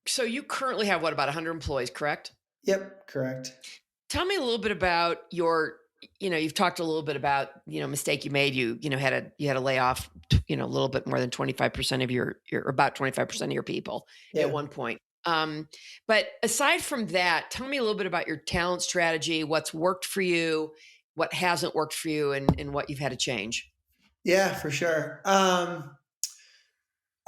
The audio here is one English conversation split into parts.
So you currently have what, about 100 employees, correct? Yep, correct. Tell me a little bit about you've talked a little bit about, mistake you made. You had a layoff, a little bit more than 25% of your about 25% of your people at Yeah. one point. But aside from that, tell me a little bit about your talent strategy, what's worked for you, what hasn't worked for you, and what you've had to change. Yeah, for sure.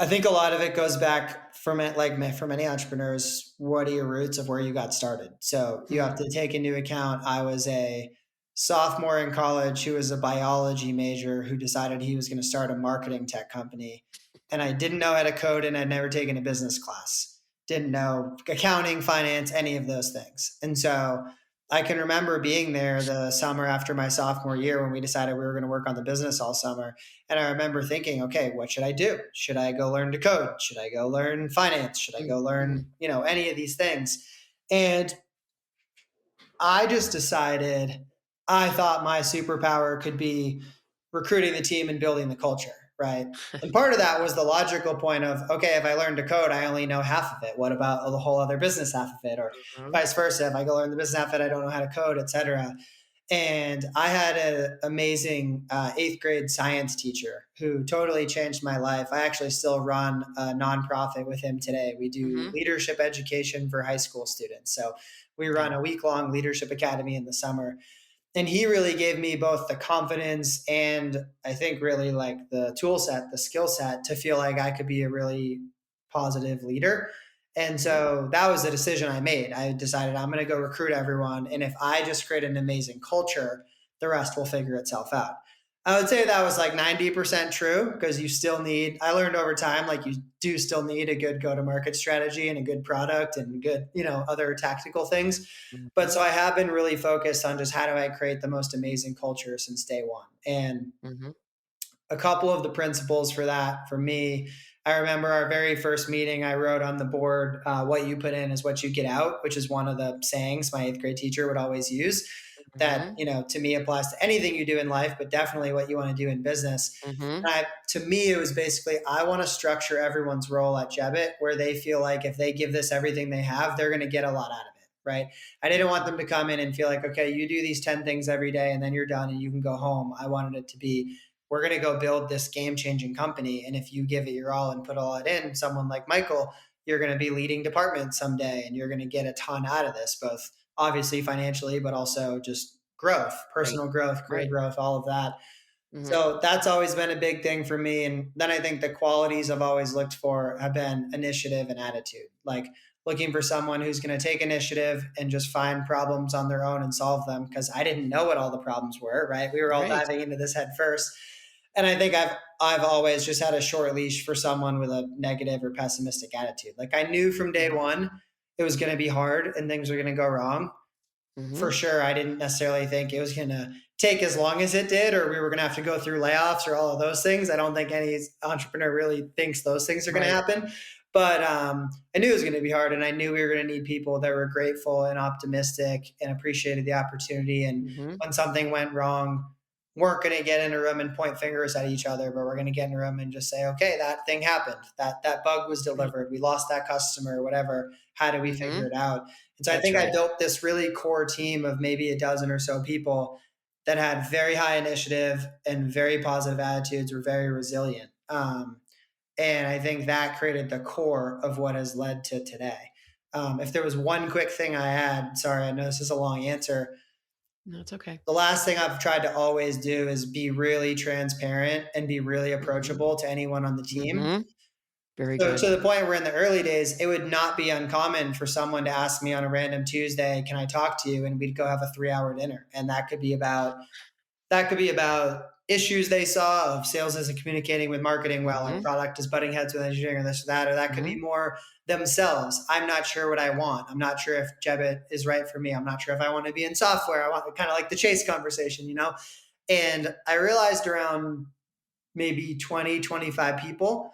I think a lot of it goes back from it, like for many entrepreneurs, what are your roots of where you got started? So you have Mhm. to take into account, I was a sophomore in college who was a biology major who decided he was going to start a marketing tech company. And I didn't know how to code and I'd never taken a business class, didn't know accounting, finance, any of those things. And so I can remember being there the summer after my sophomore year when we decided we were going to work on the business all summer. And I remember thinking, okay, what should I do? Should I go learn to code? Should I go learn finance? Should I go Mhm. learn, any of these things? And I just decided I thought my superpower could be recruiting the team and building the culture, right? And part of that was the logical point of, okay, if I learn to code, I only know half of it. What about the whole other business half of it? Or Mhm. vice versa. If I go learn the business half of it, I don't know how to code, et cetera. And I had an amazing eighth grade science teacher who totally changed my life. I actually still run a nonprofit with him today. We do Mhm. leadership education for high school students. So we run Yeah. a week long leadership academy in the summer. And he really gave me both the confidence and I think really like the tool set, the skill set to feel like I could be a really positive leader. And Mhm. so that was the decision I made. I decided I'm going to go recruit everyone. And if I just create an amazing culture, the rest will figure itself out. I would say that was like 90% true because you still need, I learned over time, like you do still need a good go to market strategy and a good product and good, other tactical things. But Mhm. so I have been really focused on just how do I create the most amazing culture since day one. And Mhm. a couple of the principles for that for me, I remember our very first meeting, I wrote on the board, what you put in is what you get out, which is one of the sayings my eighth grade teacher would always use that, Mhm. to me applies to anything you do in life, but definitely what you want to do in business. Mhm. And to me, it was basically, I want to structure everyone's role at Jebbit where they feel like if they give this everything they have, they're going to get a lot out of it. Right. I didn't want them to come in and feel like, okay, you do these 10 things every day and then you're done and you can go home. I wanted it to be, we're going to go build this game changing company. And if you give it your all and put all it in, someone like Michael, you're going to be leading departments someday and you're going to get a ton out of this, both obviously financially, but also just growth, Right. personal growth, career Right. growth, all of that. Mhm. So that's always been a big thing for me. And then I think the qualities I've always looked for have been initiative and attitude, like looking for someone who's going to take initiative and just find problems on their own and solve them. Cause I didn't know what all the problems were, right? We were all Right. diving into this head first. And I think I've always just had a short leash for someone with a negative or pessimistic attitude. Like I knew from day Mhm. one it was going to be hard and things were going to go wrong. For Mhm. sure, I didn't necessarily think it was going to take as long as it did, or we were going to have to go through layoffs or all of those things. I don't think any entrepreneur really thinks those things are going to Right. happen. But I knew it was going to be hard, and I knew we were going to need people that were grateful and optimistic and appreciated the opportunity. And Mhm. when something went wrong, weren't going to get in a room and point fingers at each other, but we're going to get in a room and just say, "Okay, that thing happened. That bug was Right. delivered. We lost that customer. Whatever. How do we figure Mhm. it out?" And so I That's think I right. built this really core team of maybe a dozen or so people that had very high initiative and very positive attitudes, were very resilient. And I think that created the core of what has led to today. If there was one quick thing I had, sorry, I know this is a long answer. No, it's okay. The last thing I've tried to always do is be really transparent and be really Mhm. approachable to anyone on the team. Mhm. Very So good. to the point where in the early days, it would not be uncommon for someone to ask me on a random Tuesday, "Can I talk to you?" And we'd go have a 3 hour dinner. And that could be about issues they saw of sales isn't communicating with marketing well, and Mhm. product is butting heads with engineering or this or that, or that could be Mhm. more themselves. I'm not sure what I want. I'm not sure if Jebbit is right for me. I'm not sure if I want to be in software. I want kind of like the Chase conversation. And I realized around maybe 20, 25 people,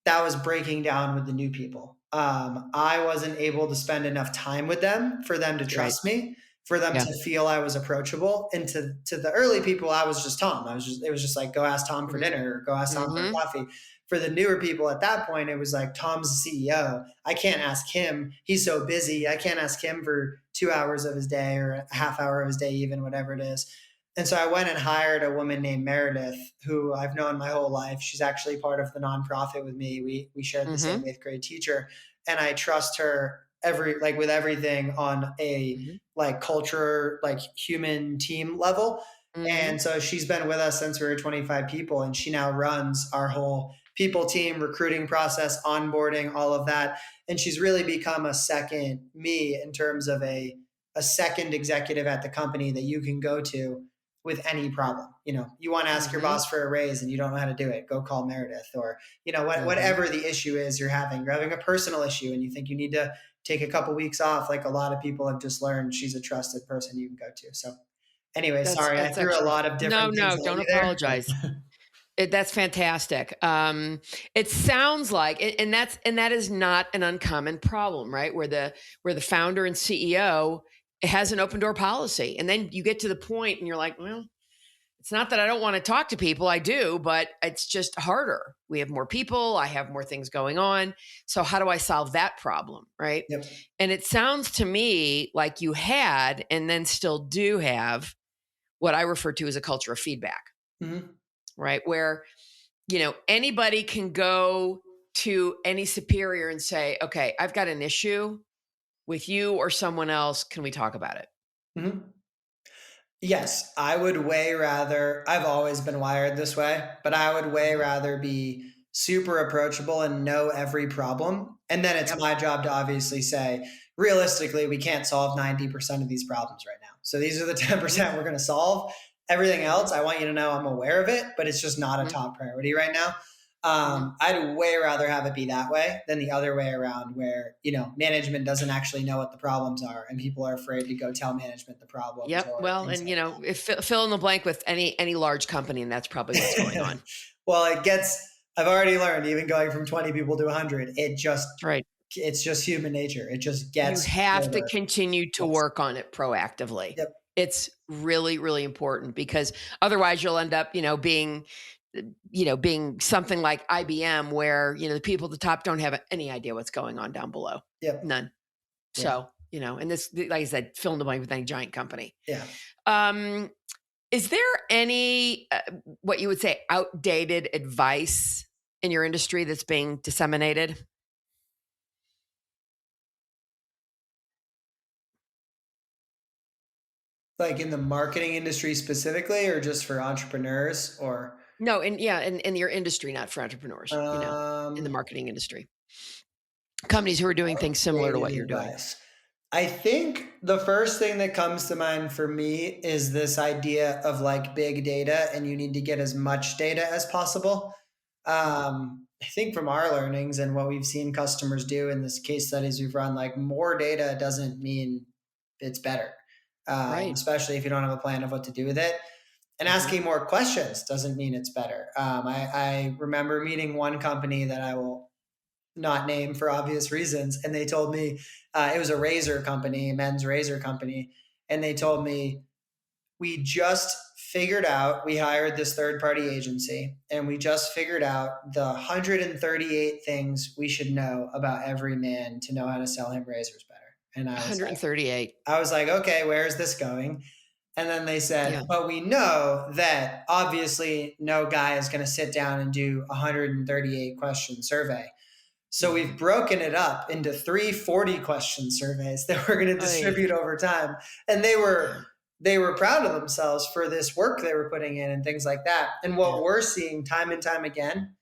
that was breaking down with the new people. I wasn't able to spend enough time with them for them to Right. trust me, for them Yeah. to feel I was approachable. And to the early people, I was just Tom. It was just like, go ask Tom for Mhm. dinner or go ask Tom for Mhm. coffee. for the newer people at that point, it was like, Tom's the CEO. I can't ask him. He's so busy. I can't ask him for 2 hours of his day or a half hour of his day, even whatever it is. And so I went and hired a woman named Meredith, who I've known my whole life. She's actually part of the nonprofit with me. We shared the same eighth grade teacher, and I trust her with everything on a like culture, like human team level. And so she's been with us since we were 25 people, and she now runs our whole people team, recruiting process, onboarding, all of that. And she's really become a second me in terms of a second executive at the company that you can go to with any problem. You want to ask your boss for a raise and you don't know how to do it, go call Meredith. Or, whatever the issue is you're having a personal issue and you think you need to take a couple weeks off. Like a lot of people have just learned, she's a trusted person you can go to. So anyway, sorry, I threw a lot of different things. No, don't apologize. That's fantastic. It sounds like, and that is not an uncommon problem, right? Where the founder and CEO has an open door policy. And then you get to the point and you're like, well, it's not that I don't want to talk to people. I do, but it's just harder. We have more people. I have more things going on. So how do I solve that problem? Right. Yep. And it sounds to me like you had, and then still do have, what I refer to as a culture of feedback, right? Where, anybody can go to any superior and say, okay, I've got an issue with you or someone else. Can we talk about it? Yes, I would way rather, I've always been wired this way, but I would way rather be super approachable and know every problem. And then it's my job to obviously say, realistically, we can't solve 90% of these problems right now. So these are the 10% we're going to solve. Everything else, I want you to know I'm aware of it, but it's just not a top priority right now. I'd way rather have it be that way than the other way around where, management doesn't actually know what the problems are and people are afraid to go tell management the problem. Yep. Well, and if fill in the blank with any large company, and that's probably what's going on. Well, I've already learned, even going from 20 people to 100, it's just human nature. It just gets. You have to continue to work on it proactively. Yep. It's really, really important, because otherwise you'll end up, being something like IBM, where, the people at the top don't have any idea what's going on down below. Yep. None. Yeah. So, and this, like I said, fill in the blank with any giant company. Yeah. Is there any, what you would say, outdated advice in your industry that's being disseminated? Like in the marketing industry specifically, or just for entrepreneurs, or? No, in your industry, not for entrepreneurs, in the marketing industry. Companies who are doing things similar to what you're doing. I think the first thing that comes to mind for me is this idea of like big data, and you need to get as much data as possible. I think from our learnings and what we've seen customers do in this case studies we've run, like more data doesn't mean it's better. Especially if you don't have a plan of what to do with it. And asking more questions doesn't mean it's better. I remember meeting one company that I will not name for obvious reasons. And they told me, it was a razor company, a men's razor company. And they told me, we hired this third-party agency, and we just figured out the 138 things we should know about every man to know how to sell him razors better. And I was 138. I was like, okay, where is this going? And then they said, but we know that obviously no guy is going to sit down and do a 138 question survey. So we've broken it up into 3 40-question surveys that we're going to distribute over time. And they were proud of themselves for this work they were putting in and things like that. And what we're seeing time and time again,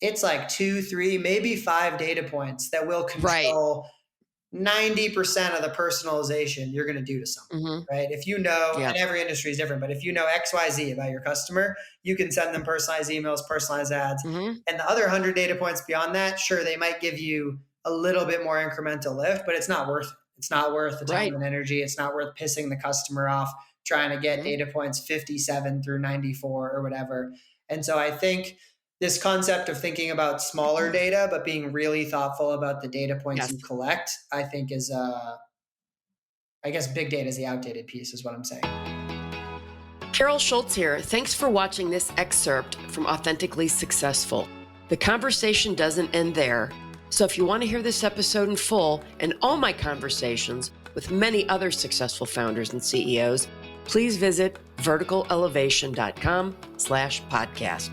it's like 2, 3, maybe 5 data points that will control 90% of the personalization you're going to do to someone, right? If you know, and every industry is different, but if you know XYZ about your customer, you can send them personalized emails, personalized ads. And the other 100 data points beyond that, sure, they might give you a little bit more incremental lift, but it's not worth it. It's not worth the time and energy. It's not worth pissing the customer off trying to get data points 57 through 94 or whatever. And so I think this concept of thinking about smaller data, but being really thoughtful about the data points you collect, I think is, I guess big data is the outdated piece is what I'm saying. Carol Schultz here. Thanks for watching this excerpt from Authentically Successful. The conversation doesn't end there. So if you want to hear this episode in full and all my conversations with many other successful founders and CEOs, please visit verticalelevation.com/podcast.